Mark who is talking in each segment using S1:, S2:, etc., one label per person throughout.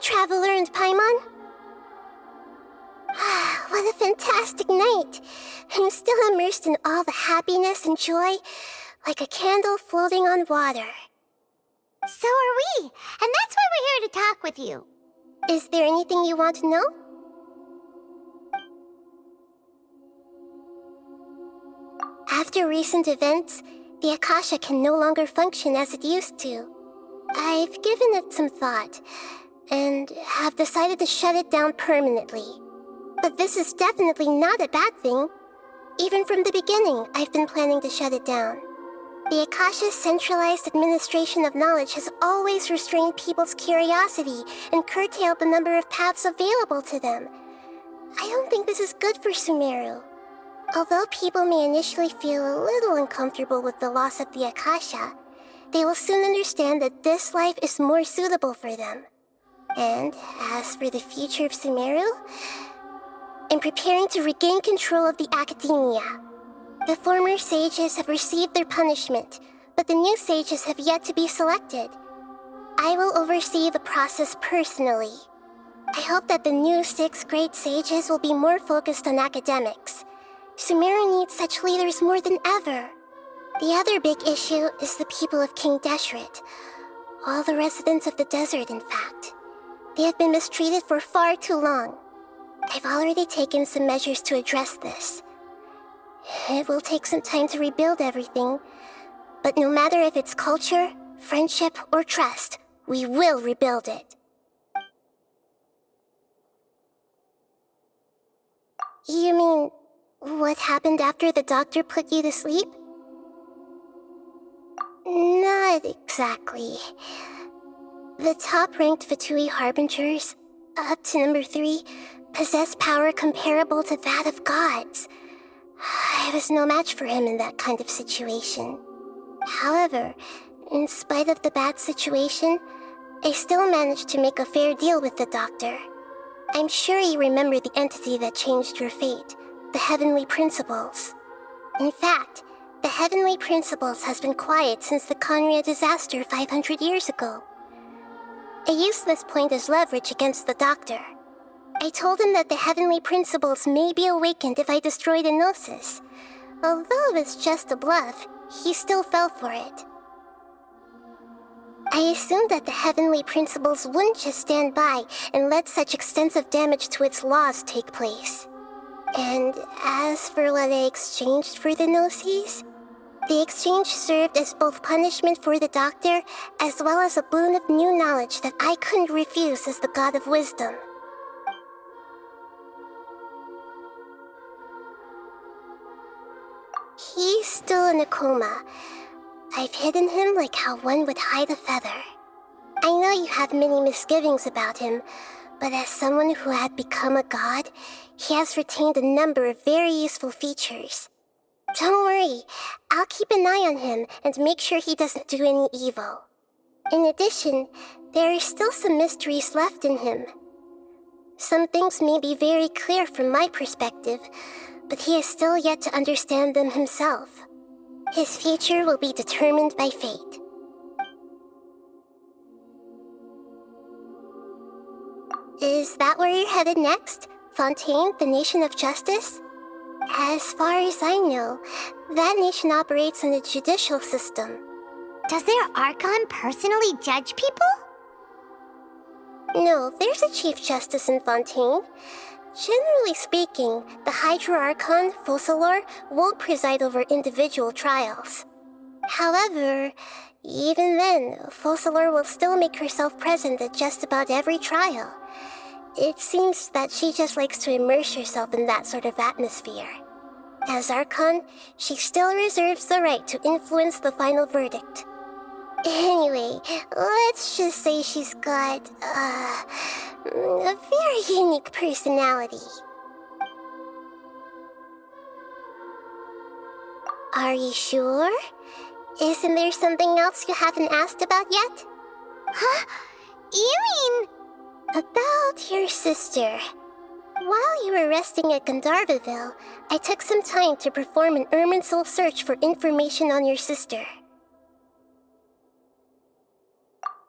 S1: travel earned, Paimon. What a fantastic night. I'm still immersed in all the happiness and joy, like a candle floating on water.
S2: So are we, and that's why we're here to talk with you.
S1: Is there anything you want to know? After recent events, the Akasha can no longer function as it used to. I've given it some thought, and have decided to shut it down permanently. But this is definitely not a bad thing. Even from the beginning, I've been planning to shut it down. The Akasha's centralized administration of knowledge has always restrained people's curiosity and curtailed the number of paths available to them. I don't think this is good for Sumeru. Although people may initially feel a little uncomfortable with the loss of the Akasha, they will soon understand that this life is more suitable for them. And as for the future of Sumeru, I'm preparing to regain control of the academia. The former sages have received their punishment, but the new sages have yet to be selected. I will oversee the process personally. I hope that the new 6 great sages will be more focused on academics. Sumeru needs such leaders more than ever. The other big issue is the people of King Deshret. All the residents of the desert, in fact. They have been mistreated for far too long. I've already taken some measures to address this. It will take some time to rebuild everything, but no matter if it's culture, friendship, or trust, we will rebuild it. You mean, what happened after the doctor put you to sleep? Not exactly. The top-ranked Fatui Harbingers, up to number 3, possess power comparable to that of gods. I was no match for him in that kind of situation. However, in spite of the bad situation, I still managed to make a fair deal with the doctor. I'm sure you remember the entity that changed your fate, the Heavenly Principles. In fact, the Heavenly Principles has been quiet since the Conria disaster 500 years ago. I used this point as leverage against the doctor. I told him that the Heavenly Principles may be awakened if I destroy the Gnosis. Although it's just a bluff, he still fell for it. I assumed that the Heavenly Principles wouldn't just stand by and let such extensive damage to its laws take place. And as for what I exchanged for the Gnosis, the exchange served as both punishment for the doctor as well as a boon of new knowledge that I couldn't refuse as the God of Wisdom. He's still in a coma. I've hidden him like how one would hide a feather. I know you have many misgivings about him, but as someone who had become a god, he has retained a number of very useful features. Don't worry, I'll keep an eye on him and make sure he doesn't do any evil. In addition, there are still some mysteries left in him. Some things may be very clear from my perspective, but he is still yet to understand them himself. His future will be determined by fate. Is that where you're headed next? Fontaine, the Nation of Justice? As far as I know, that nation operates in a judicial system.
S2: Does their Archon personally judge people?
S1: No, there's a Chief Justice in Fontaine. Generally speaking, the Hydra Archon, Focalor, won't preside over individual trials. However, even then, Focalor will still make herself present at just about every trial. It seems that she just likes to immerse herself in that sort of atmosphere. As Archon, she still reserves the right to influence the final verdict. Anyway, let's just say she's got, a very unique personality. Are you sure? Isn't there something else you haven't asked about yet?
S2: Huh? You mean...
S1: About your sister. While you were resting at Gandharvaville, I took some time to perform an Irminsul search for information on your sister.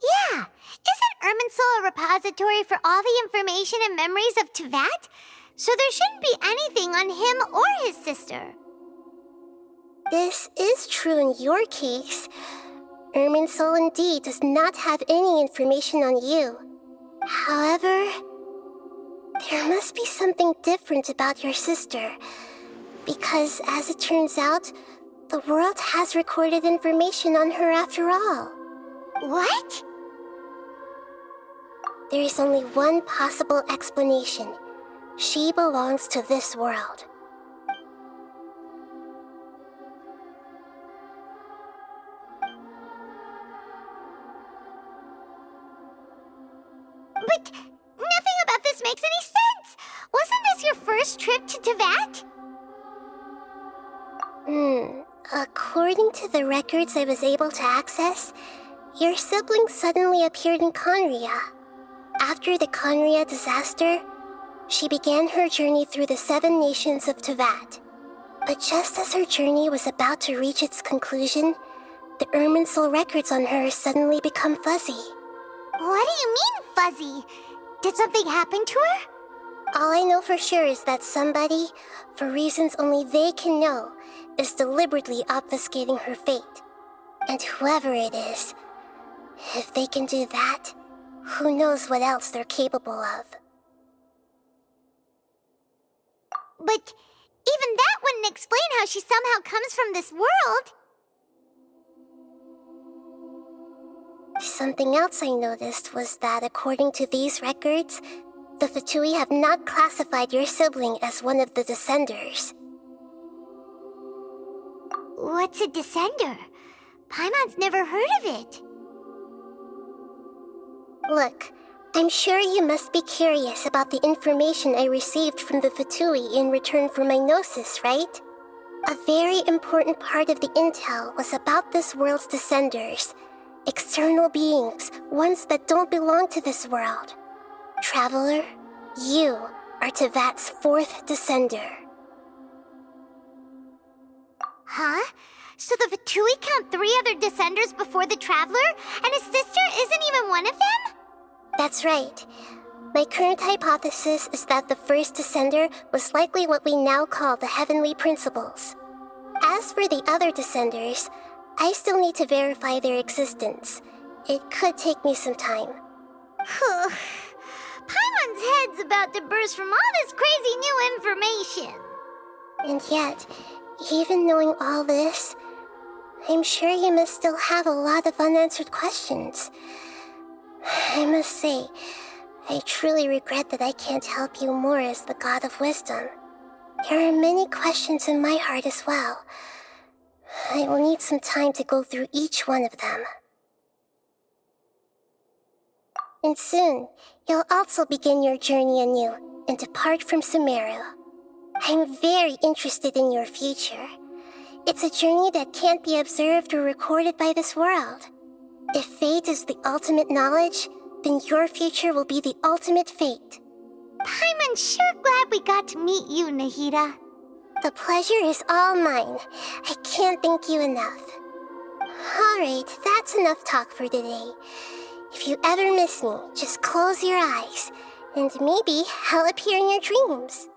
S2: Yeah, isn't Irminsul a repository for all the information and memories of Tevat? So there shouldn't be anything on him or his sister.
S1: This is true in your case. Irminsul indeed does not have any information on you. However, there must be something different about your sister. Because, as it turns out, the world has recorded information on her after all.
S2: What?
S1: There is only one possible explanation. She belongs to this world.
S2: But nothing about this makes any sense! Wasn't this your first trip to Tevat?
S1: According to the records I was able to access, your sibling suddenly appeared in Conria. After the Conria disaster, she began her journey through the 7 nations of Tevat. But just as her journey was about to reach its conclusion, the Irminsul records on her suddenly become fuzzy.
S2: What do you mean, fuzzy? Did something happen to her?
S1: All I know for sure is that somebody, for reasons only they can know, is deliberately obfuscating her fate. And whoever it is, if they can do that, who knows what else they're capable of.
S2: But even that wouldn't explain how she somehow comes from this world.
S1: Something else I noticed was that according to these records, the Fatui have not classified your sibling as one of the Descenders.
S2: What's a Descender? Paimon's never heard of it.
S1: Look, I'm sure you must be curious about the information I received from the Fatui in return for my gnosis, right? A very important part of the intel was about this world's Descenders. External beings, ones that don't belong to this world. Traveler, you are Tevat's 4th Descender.
S2: Huh? So the Fatui count 3 other Descenders before the Traveler, and his sister isn't even one of them?
S1: That's right. My current hypothesis is that the first Descender was likely what we now call the Heavenly Principles. As for the other Descenders, I still need to verify their existence. It could take me some time.
S2: Paimon's head's about to burst from all this crazy new information.
S1: And yet, even knowing all this, I'm sure you must still have a lot of unanswered questions. I must say, I truly regret that I can't help you more as the God of Wisdom. There are many questions in my heart as well. I will need some time to go through each one of them. And soon, you'll also begin your journey anew and depart from Sumeru. I'm very interested in your future. It's a journey that can't be observed or recorded by this world. If fate is the ultimate knowledge, then your future will be the ultimate fate.
S2: Paimon's sure glad we got to meet you, Nahida.
S1: The pleasure is all mine. I can't thank you enough. Alright, that's enough talk for today. If you ever miss me, just close your eyes, and maybe I'll appear in your dreams.